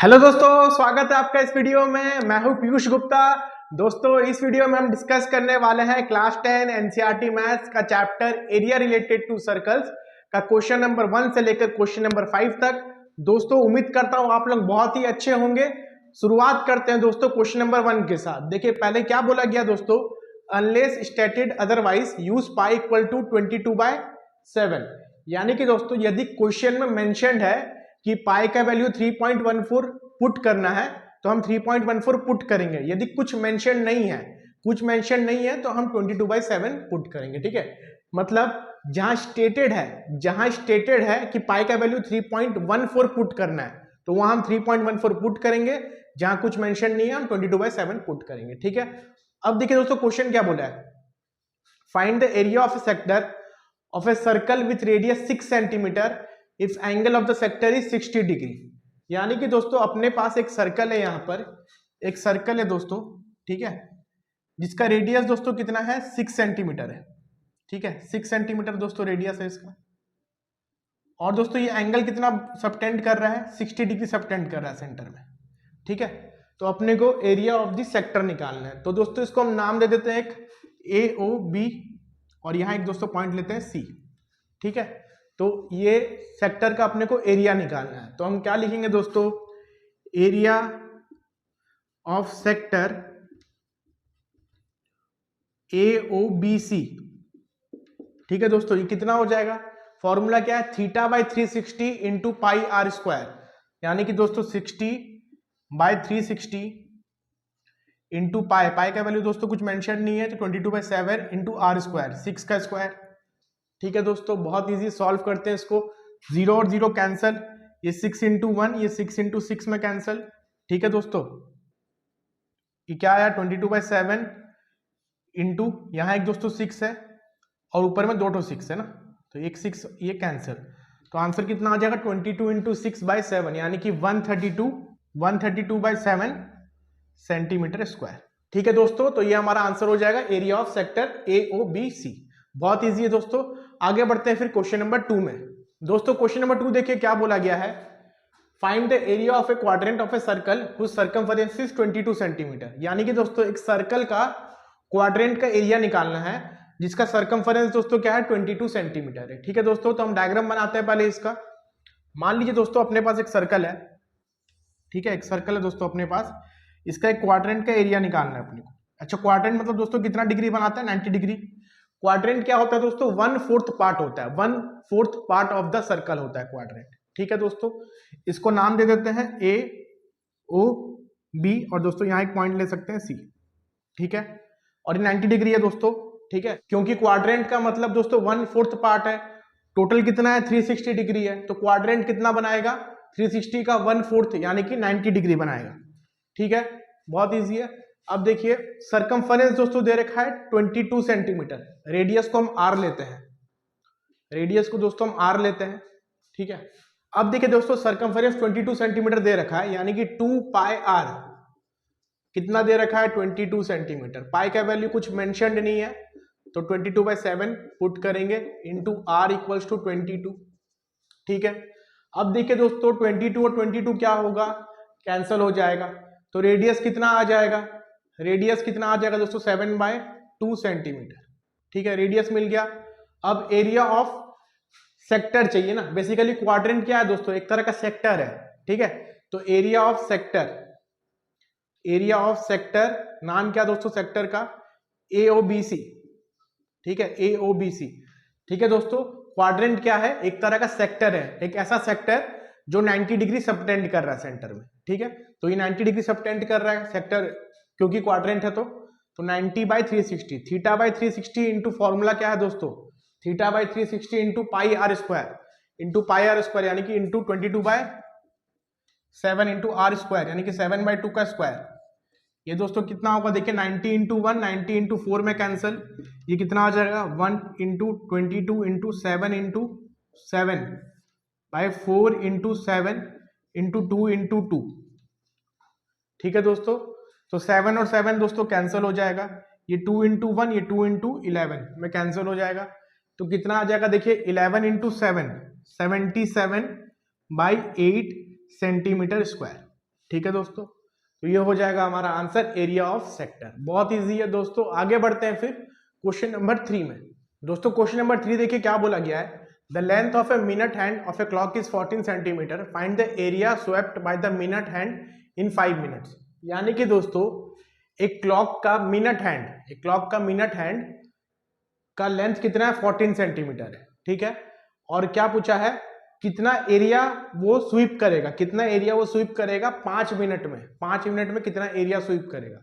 Hello दोस्तों, स्वागत है आपका इस वीडियो में। मैं हूं पीयूष गुप्ता। दोस्तों, इस वीडियो में हम डिस्कस करने वाले हैं क्लास 10 एनसीईआरटी मैथ्स का chapter area related to circles का क्वेश्चन नंबर 1 से लेकर क्वेश्चन नंबर 5 तक। दोस्तों, उम्मीद करता हूं आप लोग बहुत ही अच्छे होंगे। शुरुआत करते हैं दोस्तों क्वेश्चन नंबर 1 के साथ। देखिए, पहले क्या बोला गया दोस्तों, unless stated otherwise use pi equal to 22/7। यानी कि दोस्तों, यदि क्वेश्चन में मेंशन्ड है कि पाई का वैल्यू 3.14 पुट करना है तो हम 3.14 पुट करेंगे। यदि कुछ मेंशन नहीं है तो हम 22/7 पुट करेंगे। ठीक है, मतलब जहां स्टेटेड है कि पाई का वैल्यू 3.14 पुट करना है तो वहां हम 3.14 पुट करेंगे। जहां कुछ मेंशन नहीं है हम 22/7 पुट करेंगे। ठीक है, अब देखिए दोस्तों, क्वेश्चन क्या बोला है, find the area of A sector of a circle with radius 6 centimetre if angle of the sector is 60 degree. यानी कि दोस्तों, अपने पास एक सर्कल है, यहां पर एक सर्कल है दोस्तों, ठीक है, जिसका रेडियस दोस्तों कितना है, 6 सेंटीमीटर है। ठीक है, 6 सेंटीमीटर दोस्तों रेडियस है इसका। और दोस्तों ये एंगल कितना सबटेंड कर रहा है, 60 डिग्री सबटेंड कर रहा है सेंटर में। ठीक है, तो अपने को एरिया ऑफ द सेक्टर निकालना है। तो दोस्तों इसको हम नाम दे देते हैं एक AOB और यहां एक दोस्तों पॉइंट लेते हैं C। ठीक है, तो ये सेक्टर का अपने को एरिया निकालना है। तो हम क्या लिखेंगे दोस्तों, एरिया ऑफ सेक्टर AOBC। ठीक है दोस्तों, ये कितना हो जाएगा, फॉर्मूला क्या है, θ/360 इंटू पाई आर स्क्वायर। यानी कि दोस्तों 60/360 इंटू पाई का वैल्यू दोस्तों कुछ मेंशन नहीं है तो 22/7 इंटू आर स्क्वायर, 6 का स्क्वायर। ठीक है दोस्तों, बहुत इजी, सॉल्व करते हैं इसको। 0 और 0 कैंसल, ये 6 इंटू 1, ये 6 इंटू 6 में कैंसल। ठीक है दोस्तों, ये क्या आया, 22/7 इंटू यहाँ एक दोस्तों 6 है और ऊपर में 2 6 है ना, तो एक 6 ये कैंसल। तो आंसर कितना आ जाएगा, 22 इंटू 6/7 यानी कि 132/7 सेंटीमीटर स्क्वायर। ठीक है दोस्तों, तो ये हमारा आंसर हो जाएगा एरिया ऑफ सेक्टर AOBC। बहुत इजी है दोस्तों। आगे बढ़ते हैं फिर क्वेश्चन नंबर 2 में। दोस्तों क्वेश्चन नंबर 2 देखिए क्या बोला गया है, find the area of a quadrant of a circle whose circumference is 22 centimetre. यानी कि दोस्तों एक सर्कल का क्वाड्रेंट का एरिया निकालना है जिसका सर्कमफरेंस दोस्तों क्या है, 22 सेंटीमीटर है। ठीक है दोस्तों, तो हम डायग्राम बनाते हैं पहले इसका। मान लीजिए दोस्तों अपने पास एक सर्कल है, ठीक है, एक सर्कल है दोस्तों अपने पास, इसका एक क्वाड्रेंट का एरिया निकालना है अपने को। अच्छा, क्वाड्रेंट मतलब दोस्तों कितना डिग्री बनाता है, 90 डिग्री। क्वाड्रेंट क्या होता है दोस्तों, 1/4 पार्ट होता है, 1/4 पार्ट ऑफ द सर्कल होता है क्वाड्रेंट। ठीक है दोस्तों, इसको नाम दे देते हैं AOB और दोस्तों यहाँ एक पॉइंट ले सकते हैं C। ठीक है, और ये 90 डिग्री है दोस्तों। ठीक है, क्योंकि क्वाड्रेंट का मतलब दोस्तों 1/4 पार्ट है, टोटल कितना है, 360 डिग्री है, तो क्वाड्रेंट कितना बनाएगा, 360 का 1/4 यानी कि 90 डिग्री बनाएगा। ठीक है, बहुत इजी है। अब देखिए सरकमफरेंस दोस्तों दे रखा है 22 सेंटीमीटर, रेडियस को हम R लेते हैं, रेडियस को दोस्तों हम R लेते हैं। ठीक है, अब देखिए दोस्तों सरकमफरेंस 22 सेंटीमीटर दे रखा है यानी कि 2πr कितना दे रखा है, 22 सेंटीमीटर। पाई का वैल्यू कुछ मेंशन्ड नहीं है तो 22/7 पुट करेंगे इंटू R इक्वल्स टू 22। ठीक है, अब देखिए दोस्तों 22 और 22 क्या होगा, कैंसल हो जाएगा, तो रेडियस कितना आ जाएगा, रेडियस कितना आ जाएगा दोस्तों, 7/2 सेंटीमीटर। ठीक है, रेडियस मिल गया। अब एरिया ऑफ सेक्टर चाहिए ना, बेसिकली क्वाड्रेंट क्या है दोस्तों, एक तरह का सेक्टर है। ठीक है, तो एरिया ऑफ सेक्टर नाम क्या दोस्तों सेक्टर का, AOBC। ठीक है, AOBC। ठीक है दोस्तों, क्वाड्रेंट क्या है, एक तरह का सेक्टर है, एक ऐसा सेक्टर जो 90 डिग्री सबटेंड कर रहा है सेंटर में। ठीक है, तो ये 90 डिग्री सबटेंड कर रहा है सेक्टर, क्योंकि क्वाड्रेंट है तो 90/360, θ/360 इंटू फॉर्मूला क्या है दोस्तों, θ/360 इंटू पाई आर स्क्वायर यानी कि इंटू 22/7 इंटू आर स्क्वायर यानी कि 7/2 का स्क्वायर। ये दोस्तों कितना होगा, देखिए 90 इंटू 1, 90 इंटू 4 में कैंसल, ये कितना आ जाएगा, 1 into 22 into 7 into 7/4 into 7 into 2 into 2। ठीक है दोस्तों, तो 7 और 7 दोस्तों कैंसिल हो जाएगा, ये 2 इंटू 1, ये 2 इंटू 11 में कैंसिल हो जाएगा, तो कितना आ जाएगा, देखिए 11 इंटू 7 77/8 सेंटीमीटर स्क्वायर। ठीक है दोस्तों, तो ये हो जाएगा हमारा आंसर एरिया ऑफ सेक्टर। बहुत इजी है दोस्तों। आगे बढ़ते हैं फिर क्वेश्चन नंबर 3 में। दोस्तों क्वेश्चन नंबर 3 देखिए क्या बोला गया है। The length of a minute hand of a clock is 14 centimetre, find the area swept by the minute hand in 5 minutes. यानी कि दोस्तों एक क्लॉक का मिनट हैंड का लेंथ कितना है, 14 सेंटीमीटर है, ठीक है। और क्या पूछा है, कितना एरिया वो स्वीप करेगा, 5 मिनट में, 5 मिनट में कितना एरिया स्वीप करेगा,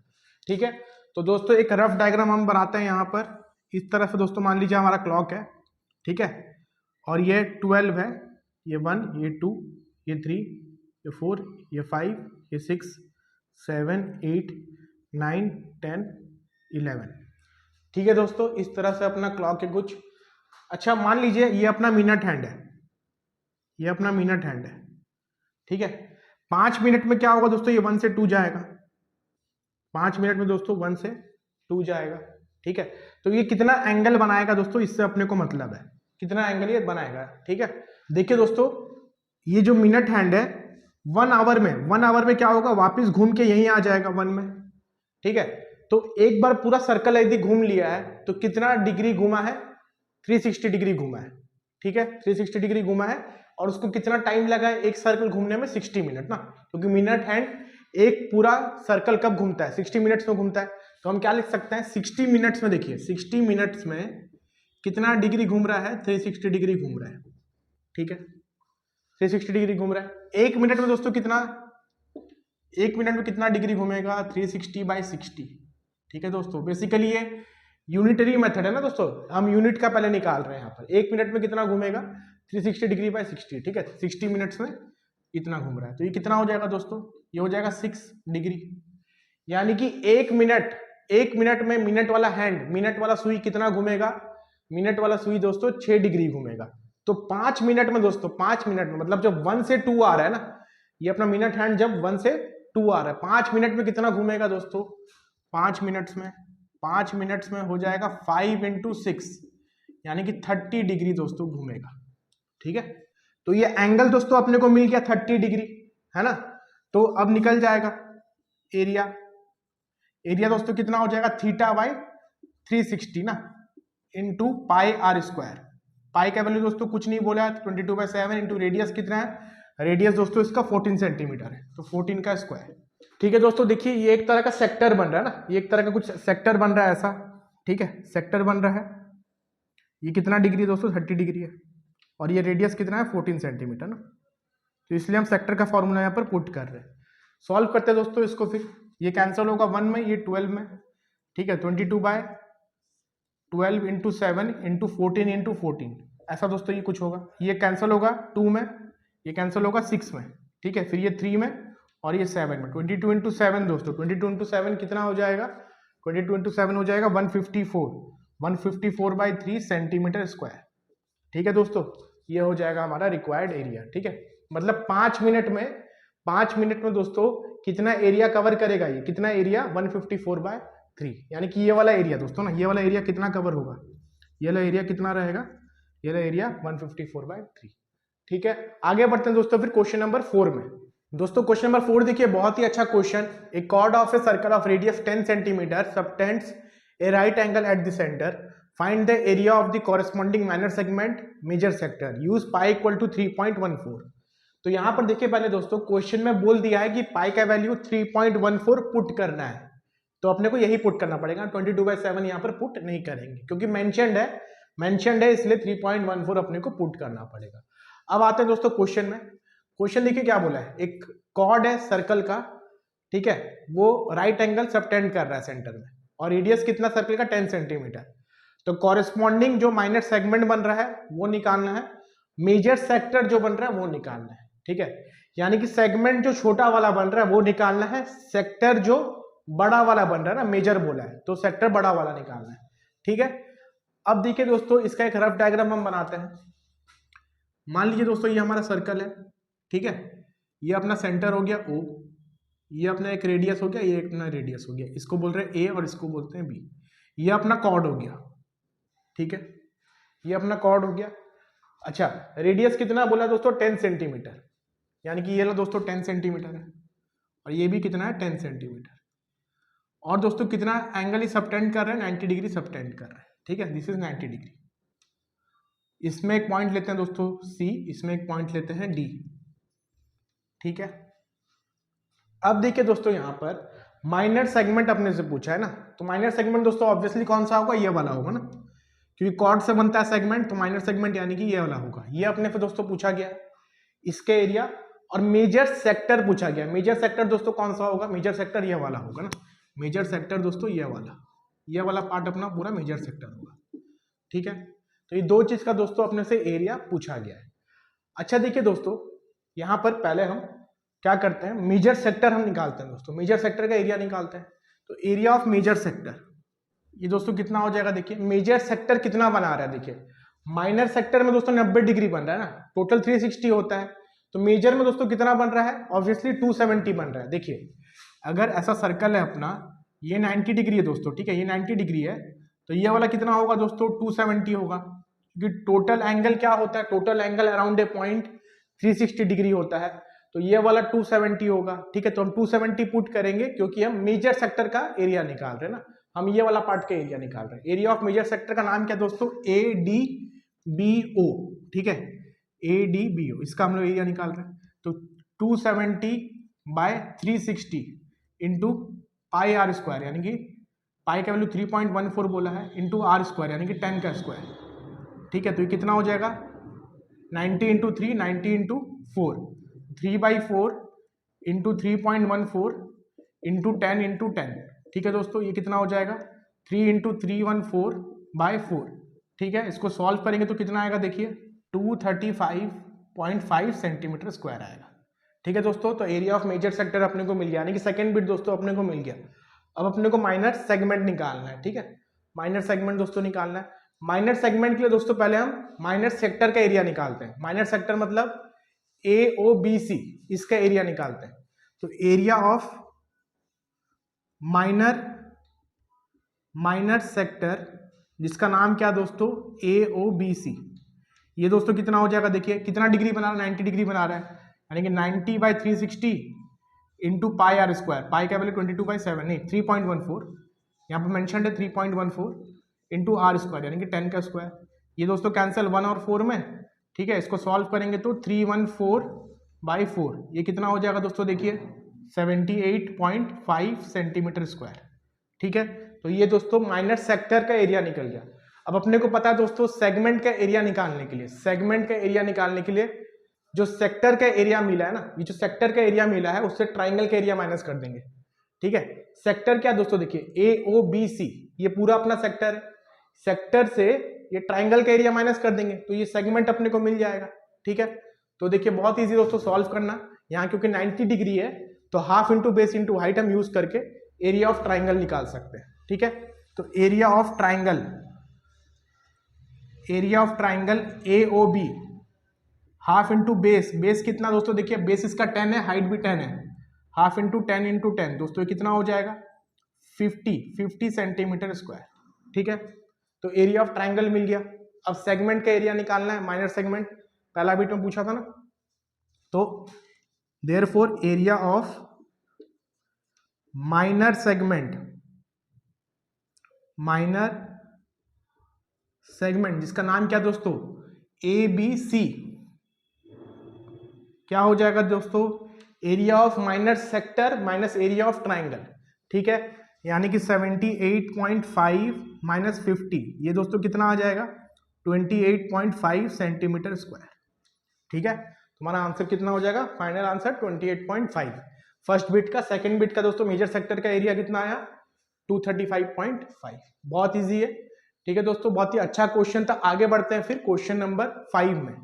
ठीक है। तो दोस्तों एक रफ डायग्राम हम बनाते हैं यहाँ पर। इस तरह से दोस्तों मान लीजिए हमारा क्लॉक है, ठीक है, और ये 12 है, ये 1, ये 2, ये 3, ये 4, ये 5, ये 6, 7, 8, 9, 10, 11, ठीक है दोस्तों। इस तरह से अपना क्लॉक है कुछ। अच्छा मान लीजिए ये अपना मिनट हैंड है, ठीक है। 5 मिनट में क्या होगा दोस्तों, ये 1 से 2 जाएगा, 5 मिनट में दोस्तों 1 से 2 जाएगा, ठीक है। तो ये कितना एंगल बनाएगा दोस्तों, इससे अपने को मतलब है कितना एंगल ये बनाएगा, ठीक है। देखिए दोस्तों ये जो मिनट हैंड है 1 आवर में क्या होगा, वापस घूम के यहीं आ जाएगा 1 में, ठीक है। तो एक बार पूरा सर्कल यदि घूम लिया है तो कितना डिग्री घूमा है, 360 डिग्री घूमा है, ठीक है, 360 डिग्री घूमा है। और उसको कितना टाइम लगा है एक सर्कल घूमने में, 60 मिनट ना, क्योंकि मिनट हैंड एक पूरा सर्कल कब घूमता है, 60 मिनट्स में घूमता है। तो हम क्या लिख सकते हैं, 60 मिनट्स में, देखिए 60 मिनट्स में कितना डिग्री घूम रहा है, 360 डिग्री घूम रहा है, ठीक है, 360 डिग्री घूम रहा है। 1 मिनट में दोस्तों कितना, 1 मिनट में कितना डिग्री घूमेगा, 360/60, ठीक है दोस्तों। बेसिकली ये यूनिटरी मेथड है ना दोस्तों, हम यूनिट का पहले निकाल रहे हैं यहाँ पर। 1 मिनट में कितना घूमेगा, 360 डिग्री/60, ठीक है, 60 मिनट्स में इतना घूम रहा है। तो ये कितना हो जाएगा दोस्तों, ये हो जाएगा 6 डिग्री। यानी कि 1 मिनट में मिनट वाला सुई कितना घूमेगा, मिनट वाला सुई दोस्तों 6 डिग्री घूमेगा। तो 5 मिनट में दोस्तों, 5 मिनट में मतलब जब 1 से 2 आ रहा है ना, ये अपना मिनट हैंड जब 1 से 2 आ रहा है, 5 मिनट में कितना घूमेगा दोस्तों, 5 मिनट्स में हो जाएगा 5 × 6, यानी कि 30 डिग्री दोस्तों घूमेगा, ठीक है। तो ये एंगल दोस्तों अपने को मिल गया 30 डिग्री, है ना। तो अब निकल जाएगा एरिया दोस्तों कितना हो जाएगा, θ/360 ना, इंटू πr²। पाई का वैल्यू दोस्तों कुछ नहीं बोला है, 22/7 इंटू रेडियस कितना है, रेडियस दोस्तों इसका 14 सेंटीमीटर है, तो 14 का स्क्वायर, ठीक है दोस्तों। देखिए ये एक तरह का सेक्टर बन रहा है ना, ये एक तरह का कुछ सेक्टर बन रहा है ऐसा, ठीक है, सेक्टर बन रहा है। ये कितना डिग्री है दोस्तों, 30 डिग्री है, और ये रेडियस कितना है, 14 सेंटीमीटर ना। तो इसलिए हम सेक्टर का फॉर्मूला यहाँ पर पुट कर रहे हैं। सॉल्व करते हैं दोस्तों इसको, फिर ये कैंसिल होगा 1 में, ये 12 में, ठीक है, 22/12 इंटू 7 इंटू 14 इंटू 14, ऐसा दोस्तों ये कुछ होगा। ये कैंसिल होगा 2 में, ये कैंसिल होगा 6 में, ठीक है, फिर ये 3 में और ये 7 में। 22 इंटू 7 दोस्तों, 22 इंटू 7 कितना हो जाएगा, 22 इंटू 7 हो जाएगा 154/3 सेंटीमीटर स्क्वायर, ठीक है दोस्तों। ये हो जाएगा हमारा रिक्वायर्ड एरिया, ठीक है। मतलब 5 मिनट में दोस्तों कितना एरिया कवर करेगा, ये कितना एरिया, 154/3, यानी कि ये वाला एरिया दोस्तों ना, ये वाला एरिया कितना कवर होगा, ये वाला एरिया कितना रहेगा, ये वाला एरिया 154/3, ठीक है। आगे बढ़ते हैं दोस्तों फिर क्वेश्चन नंबर 4 में। दोस्तों क्वेश्चन नंबर 4 देखिए, बहुत ही अच्छा question. A chord of a circle of radius 10 centimetre subtends a right angle at the centre, find the area of the corresponding minor segment major sector, use pi equal to 3.14। तो यहां पर देखिए पहले दोस्तों क्वेश्चन में बोल दिया है कि पाई का वैल्यू 3.14 पुट करना है, तो अपने को यही पुट करना पड़ेगा, 22/7 यहां पर पुट नहीं करेंगे क्योंकि मेंशन्ड है, इसलिए 3.14 अपने को पुट करना पड़ेगा। अब आते हैं दोस्तों क्वेश्चन में। क्वेश्चन देखिए क्या बोला है, एक कॉर्ड है सर्कल का, ठीक है, वो राइट एंगल सबटेंड कर रहा है सेंटर में, और रेडियस कितना सर्कल का, 10 सेंटीमीटर। तो कॉरेस्पॉन्डिंग जो माइनर सेगमेंट बन रहा है वो निकालना है, मेजर सेक्टर जो बन रहा है वो निकालना है, ठीक है। यानी कि सेगमेंट जो छोटा वाला बन रहा है वो निकालना है, सेक्टर जो बड़ा वाला बन रहा है ना, मेजर बोला है तो सेक्टर बड़ा वाला निकालना है, ठीक है। अब देखिए दोस्तों इसका एक रफ डायग्राम हम बनाते हैं। मान लीजिए दोस्तों ये हमारा सर्कल है, ठीक है, ये अपना सेंटर हो गया O, ये अपना एक रेडियस हो गया, ये अपना रेडियस हो गया, इसको बोल रहे हैं A और इसको बोलते हैं B। ये अपना कॉर्ड हो गया, ठीक है, ये अपना कॉर्ड हो गया। अच्छा रेडियस कितना बोला दोस्तों, 10 सेंटीमीटर, यानी कि ये लो दोस्तों 10 सेंटीमीटर है, और ये भी कितना है 10 सेंटीमीटर। और दोस्तों कितना एंगल ही सबटेंड कर रहे हैं, 90 डिग्री सबटेंड कर रहे हैं, ठीक है, दिस इज 90 डिग्री। इसमें एक पॉइंट लेते हैं दोस्तों सी, इसमें एक पॉइंट लेते हैं डी, ठीक है। अब देखिए दोस्तों यहाँ पर माइनर सेगमेंट अपने से पूछा है ना, तो माइनर सेगमेंट दोस्तों ऑब्वियसली कौन सा होगा, ये वाला होगा ना, क्योंकि कॉर्ड से बनता है सेगमेंट, तो माइनर सेगमेंट यानी कि ये वाला होगा। ये अपने से दोस्तों पूछा गया इसके एरिया, और मेजर सेक्टर पूछा गया। मेजर सेक्टर दोस्तों कौन सा होगा, मेजर सेक्टर ये वाला होगा ना, मेजर सेक्टर दोस्तों ये वाला पार्ट अपना पूरा मेजर सेक्टर होगा, ठीक है। तो ये दो चीज का दोस्तों अपने से एरिया पूछा गया है। अच्छा देखिए दोस्तों, यहाँ पर पहले हम क्या करते हैं, मेजर सेक्टर हम निकालते हैं दोस्तों, मेजर सेक्टर का एरिया निकालते हैं। तो एरिया ऑफ मेजर सेक्टर ये दोस्तों कितना हो जाएगा, देखिए मेजर सेक्टर कितना बना रहा है, देखिए माइनर सेक्टर में दोस्तों 90 डिग्री बन रहा है ना, टोटल 360 होता है, तो मेजर में दोस्तों कितना बन रहा है, ऑब्वियसली 270 बन रहा है। देखिए अगर ऐसा सर्कल है अपना, ये 90 डिग्री है दोस्तों, ठीक है, ये 90 डिग्री है, तो ये वाला कितना होगा दोस्तों 270 होगा, क्योंकि टोटल एंगल क्या होता है, total angle around a point 360 degree होता है, तो ये वाला 270 होगा, ठीक है। तो हम 270 पुट करेंगे क्योंकि हम मेजर सेक्टर का एरिया निकाल रहे हैं ना, हम ये वाला पार्ट का एरिया निकाल रहे हैं। एरिया ऑफ मेजर सेक्टर का नाम क्या दोस्तों, ADBO, ठीक है, ADBO, इसका हम लोग एरिया निकाल रहे हैं। तो 270 by 360 into pi r square, यानी कि पाई का वैल्यू 3.14 बोला है, इंटू आर स्क्वायर यानी कि 10 का स्क्वायर, ठीक है। तो ये कितना हो जाएगा 90 into 3, 90 into 4, 3/4 into 3.14 into 10 into 10, ठीक है दोस्तों। ये कितना हो जाएगा 3 इंटू 314/4, ठीक है। इसको सॉल्व करेंगे तो कितना आएगा, देखिए 235.5 सेंटीमीटर स्क्वायर आएगा, ठीक है दोस्तों। तो एरिया ऑफ मेजर सेक्टर अपने को मिल गया, यानी कि सेकंड बिट दोस्तों अपने को मिल गया। अब अपने को माइनर सेगमेंट निकालना है, ठीक है, माइनर सेगमेंट दोस्तों निकालना है। माइनर सेगमेंट के लिए दोस्तों पहले हम माइनर सेक्टर का एरिया निकालते हैं। माइनर सेक्टर मतलब AOBC, इसका एरिया निकालते हैं। तो एरिया ऑफ माइनर सेक्टर, जिसका नाम क्या दोस्तों AOBC, ये दोस्तों कितना हो जाएगा, देखिए कितना डिग्री बना रहा है, 90 डिग्री बना रहा है, यानी कि 90/360 into pi r square, pi का वैल्यू 22/7 नहीं 3.14, यहाँ पर मेंशन है 3.14 इंटू आर स्क्वायर यानी कि 10 का स्क्वायर। ये दोस्तों कैंसिल 1 और 4 में, ठीक है। इसको सॉल्व करेंगे तो 314/4, ये कितना हो जाएगा दोस्तों, देखिए 78.5 सेंटीमीटर स्क्वायर, ठीक है। तो ये दोस्तों माइनर सेक्टर का एरिया निकल गया। अब अपने को पता है दोस्तों सेगमेंट का एरिया निकालने के लिए, सेगमेंट का एरिया निकालने के लिए जो सेक्टर का एरिया मिला है ना, ये जो सेक्टर का एरिया मिला है उससे ट्राइंगल का एरिया माइनस कर देंगे, ठीक है। सेक्टर क्या दोस्तों, देखिए AOBC ये पूरा अपना सेक्टर है, सेक्टर से ये ट्राइंगल का एरिया माइनस कर देंगे तो ये सेगमेंट अपने को मिल जाएगा, ठीक है। तो देखिए बहुत इजी दोस्तों सॉल्व करना, यहाँ क्योंकि 90 डिग्री है तो half into base into height हम यूज करके एरिया ऑफ ट्राइंगल निकाल सकते हैं, ठीक है। तो area of triangle AOB half into base, base कितना दोस्तों, देखिए बेस इसका 10 है, हाइट भी 10 है, हाफ इंटू 10 इंटू 10 दोस्तों ये कितना हो जाएगा 50 सेंटीमीटर स्क्वायर, ठीक है। तो एरिया ऑफ ट्राइंगल मिल गया। अब सेगमेंट का एरिया निकालना है, माइनर सेगमेंट, पहला बिट में पूछा था ना, तो therefore area of minor segment जिसका नाम क्या दोस्तों ABC, क्या हो जाएगा दोस्तों area of minor sector minus area of triangle, ठीक है, यानी कि 78.5 माइनस 50, ये दोस्तों कितना आ जाएगा 28.5 सेंटीमीटर स्क्वायर, ठीक है। तुम्हारा आंसर कितना हो जाएगा, फाइनल आंसर 28.5 फर्स्ट बिट का। सेकंड बिट का दोस्तों मेजर सेक्टर का एरिया कितना आया 235.5, बहुत इजी है, ठीक है दोस्तों, बहुत ही अच्छा क्वेश्चन था। आगे बढ़ते हैं फिर क्वेश्चन नंबर 5 में।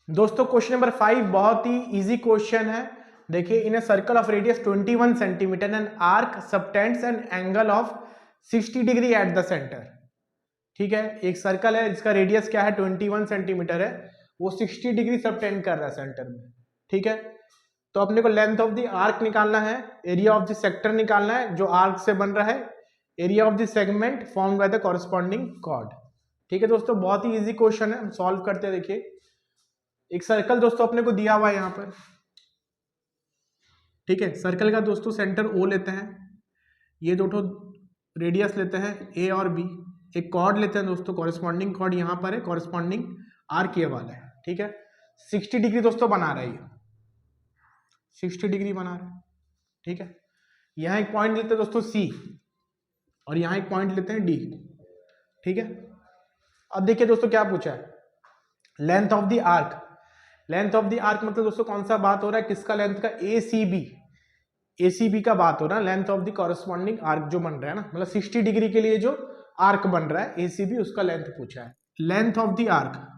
दोस्तों क्वेश्चन नंबर 5 बहुत ही इजी क्वेश्चन है। देखिए in a circle of radius 21 centimetre and arc subtends an angle of 60 degree at the centre, ठीक है। एक सर्कल है जिसका रेडियस क्या है 21 सेंटीमीटर है, वो 60 डिग्री सबटेंड कर रहा है सेंटर में, ठीक है। तो अपने को लेंथ ऑफ द आर्क निकालना है, एरिया ऑफ द सेक्टर निकालना है जो आर्क से बन रहा है, area of the segment formed by the corresponding chord, ठीक है दोस्तों। बहुत ही इजी क्वेश्चन है, हम सॉल्व करते हैं। देखिए एक सर्कल दोस्तों अपने को दिया हुआ है यहाँ पर, ठीक है। सर्कल का दोस्तों सेंटर O लेते हैं, ये दो रेडियस लेते हैं A और B, एक कॉर्ड लेते हैं दोस्तों, कॉरेस्पॉन्डिंग कॉर्ड यहाँ पर है, कॉरेस्पॉन्डिंग आर्क ये वाला है, ठीक है। 60 डिग्री दोस्तों बना रहा है ये, 60 डिग्री बना रहा है, ठीक है। यहाँ एक पॉइंट लेते हैं दोस्तों C और यहाँ एक पॉइंट लेते हैं D, ठीक है। अब देखिए दोस्तों क्या पूछा है, length of the arc. Length of the arc मतलब दोस्तों कौन सा बात हो रहा है, किसका लेंथ का, ACB का बात हो रहा है, length of the corresponding arc जो बन रहा है ना, मतलब 60 डिग्री के लिए जो आर्क बन रहा है ACB, उसका लेंथ पूछा है। Length of the arc,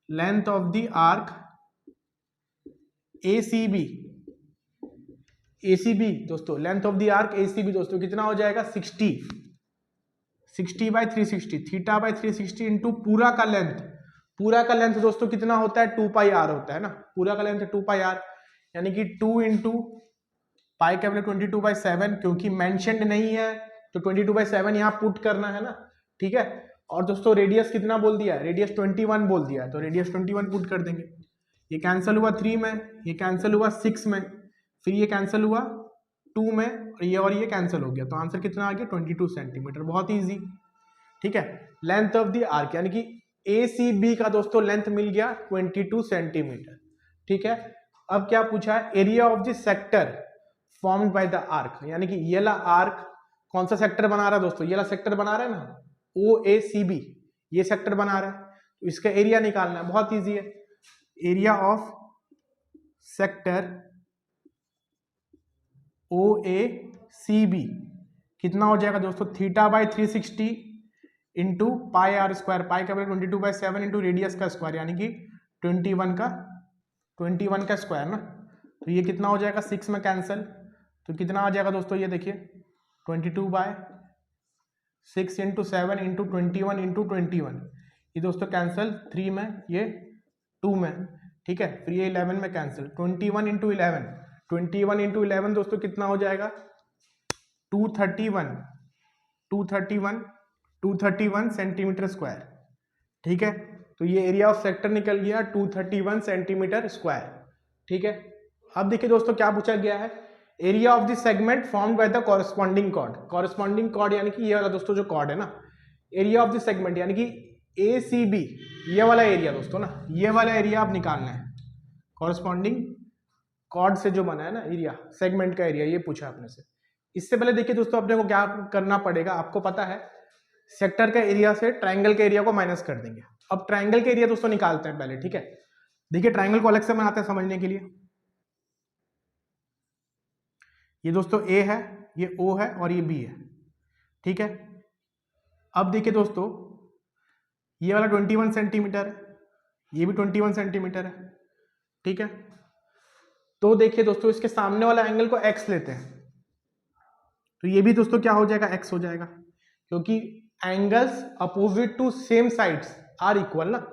length of the arc ACB दोस्तों, length of the arc ACB दोस्तों कितना हो जाएगा, 60 बाई 360, थीटा बाई 360 इंटू पूरा का लेंथ। पूरा का लेंथ दोस्तों कितना होता है, 2 पाई आर होता है ना, पूरा का लेंथ 2 पाई आर, यानी कि 2 इंटू पाई कैपिटल 22/7, क्योंकि मेंशन्ड नहीं है तो 22/7 यहाँ पुट करना है ना, ठीक है। और दोस्तों रेडियस कितना बोल दिया है, रेडियस 21 बोल दिया है, तो रेडियस 21 पुट कर देंगे। ये कैंसिल हुआ 3 में, ये कैंसिल हुआ 6 में, फिर ये कैंसिल हुआ 2 में, और ये कैंसिल हो गया, तो आंसर कितना आ गया, 22 सेंटीमीटर। बहुत ईजी, ठीक है। लेंथ ऑफ द आर्क यानी कि ACB का दोस्तों लेंथ मिल गया 22 सेंटीमीटर, ठीक है। अब क्या पूछा है, area of the sector formed by the arc, यानी कि ये ला आर्क कौन सा सेक्टर बना रहा है दोस्तों, ये ला सेक्टर बना रहा है ना, OACB, ये सेक्टर बना रहा है, तो इसका एरिया निकालना है, बहुत इजी है। एरिया ऑफ सेक्टर OACB कितना हो जाएगा दोस्तों, theta by 360 into pi r square, pi का 22/7 इंटू रेडियस का स्क्वायर, यानी कि 21 का स्क्वायर ना, तो ये कितना हो जाएगा, 6 में कैंसिल, तो कितना आ जाएगा दोस्तों, ये देखिए 22/6 इंटू 7 इंटू 21 इंटू 21, ये दोस्तों कैंसिल 3 में, ये 2 में, ठीक है। फिर ये 11 में कैंसिल, 21 इंटू 11 दोस्तों कितना हो जाएगा, 231 सेंटीमीटर स्क्वायर, ठीक है। तो ये एरिया ऑफ सेक्टर निकल गया 231 सेंटीमीटर स्क्वायर, ठीक है। अब देखिए दोस्तों क्या पूछा गया है, area of the segment formed by the corresponding chord. Corresponding chord यानी कि ये वाला दोस्तों जो कॉर्ड है ना, एरिया ऑफ द सेगमेंट यानी कि ACB, ये वाला एरिया दोस्तों ना, ये वाला एरिया आप निकालना है, कॉरेस्पॉन्डिंग कॉर्ड से जो बना है ना एरिया, सेगमेंट का एरिया, ये पूछा आपने से। इससे पहले देखिए दोस्तों अपने को क्या करना पड़ेगा, आपको पता है सेक्टर का एरिया से ट्रायंगल के एरिया को माइनस कर देंगे। अब ट्रायंगल के एरिया दोस्तों निकालते हैं पहले, ठीक है। देखिए ट्रायंगल को अलग से बनाते हैं समझने के लिए। ये दोस्तों A है, ये O है और ये B है, ठीक है। अब देखिए दोस्तों ये वाला 21 सेंटीमीटर है, ये भी 21 सेंटीमीटर है, ठीक है। तो देखिए दोस्तों इसके सामने वाला एंगल को x लेते हैं, तो ये भी दोस्तों क्या हो जाएगा, x हो जाएगा, क्योंकि angles opposite to same sides are equal ना,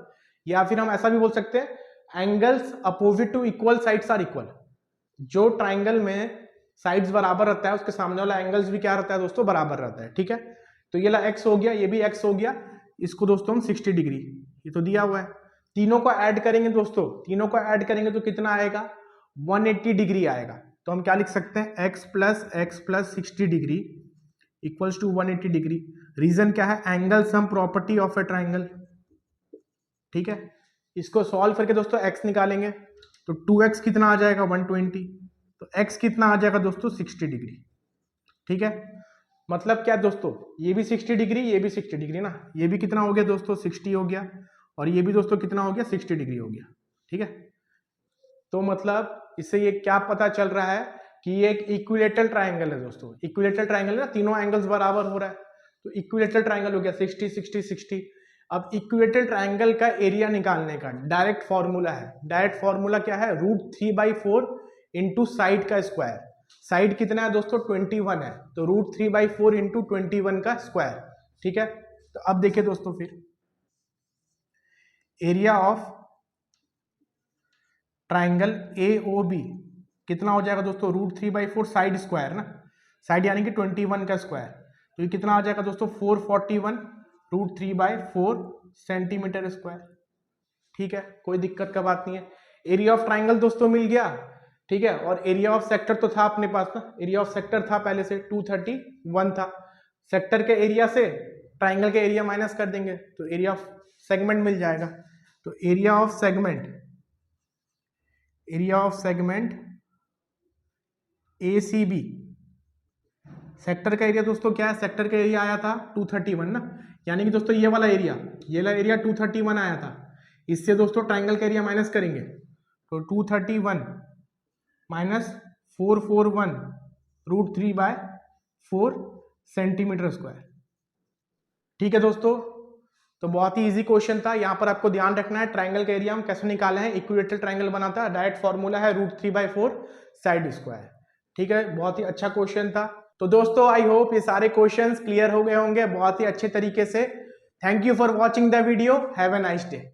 या फिर हम ऐसा भी बोल सकते हैं angles opposite to equal sides are equal. जो ट्राइंगल में साइड्स बराबर रहता है उसके सामने वाला एंगल्स भी क्या रहता है दोस्तों, बराबर रहता है, ठीक है। तो ये ला x हो गया, ये भी x हो गया, इसको दोस्तों हम 60 डिग्री, ये तो दिया हुआ है, तीनों को ऐड करेंगे दोस्तों, तीनों को ऐड करेंगे तो कितना आएगा, 180 डिग्री आएगा। तो हम क्या लिख सकते हैं, x plus 60 degree equals to 180 degree. Reason क्या है, angle sum property of a triangle, ठीक है। इसको सॉल्व करके दोस्तों x निकालेंगे, तो 2x कितना आ जाएगा, 120, तो x कितना आ जाएगा दोस्तों, 60 डिग्री, ठीक है। मतलब क्या दोस्तों, ये भी 60 डिग्री, ये भी 60 डिग्री ना, ये भी कितना हो गया दोस्तों, 60 हो गया, और ये भी दोस्तों कितना हो गया, 60 डिग्री हो गया, ठीक है। तो मतलब इससे ये क्या पता चल रहा है कि ये एक इक्विलेटरल ट्राइंगल है दोस्तों। इक्विलेटरल ट्राइंगल ना, तीनों एंगल्स बराबर हो रहा है, तो इक्विलेटरल ट्राइंगल हो गया 60 60 60। अब इक्विलेटरल ट्राइंगल का एरिया निकालने का डायरेक्ट फॉर्मूला है, डायरेक्ट फॉर्मूला क्या है, √3/4 इंटू साइड का स्क्वायर। साइड कितना है दोस्तों, 21 है, तो √3/4 इंटू 21 का स्क्वायर, ठीक है। तो अब देखिए दोस्तों फिर एरिया ऑफ ट्राइंगल AOB कितना हो जाएगा दोस्तों, √3/4 साइड स्क्वायर ना, साइड यानी कि 21 का स्क्वायर, तो ये कितना आ जाएगा दोस्तों, 441 √3/4 सेंटीमीटर स्क्वायर, ठीक है। कोई दिक्कत का बात नहीं है। एरिया ऑफ ट्राइंगल दोस्तों मिल गया, ठीक है। और एरिया ऑफ सेक्टर तो था अपने पास ना, एरिया ऑफ सेक्टर था पहले से 231 था। सेक्टर के एरिया से ट्राइंगल के एरिया माइनस कर देंगे तो एरिया ऑफ सेगमेंट मिल जाएगा। तो area of segment ACB, sector का एरिया दोस्तों क्या है, सेक्टर का एरिया आया था 231 ना, यानी कि दोस्तों ये वाला एरिया 231 आया था। इससे दोस्तों ट्राइंगल का एरिया माइनस करेंगे तो 231 माइनस 441 √3/4 सेंटीमीटर स्क्वायर। ठीक है दोस्तों, तो बहुत ही इजी क्वेश्चन था। यहाँ पर आपको ध्यान रखना है ट्राइंगल का एरिया हम कैसे निकाले हैं, इक्विलेटरल ट्राइंगल बनाता है, डायरेक्ट फॉर्मूला है √3/4 साइड स्क्वायर। ठीक है, बहुत ही अच्छा क्वेश्चन था। तो दोस्तों आई होप ये सारे क्वेश्चंस क्लियर हो गए होंगे बहुत ही अच्छे तरीके से। Thank you for watching the video, have a nice day.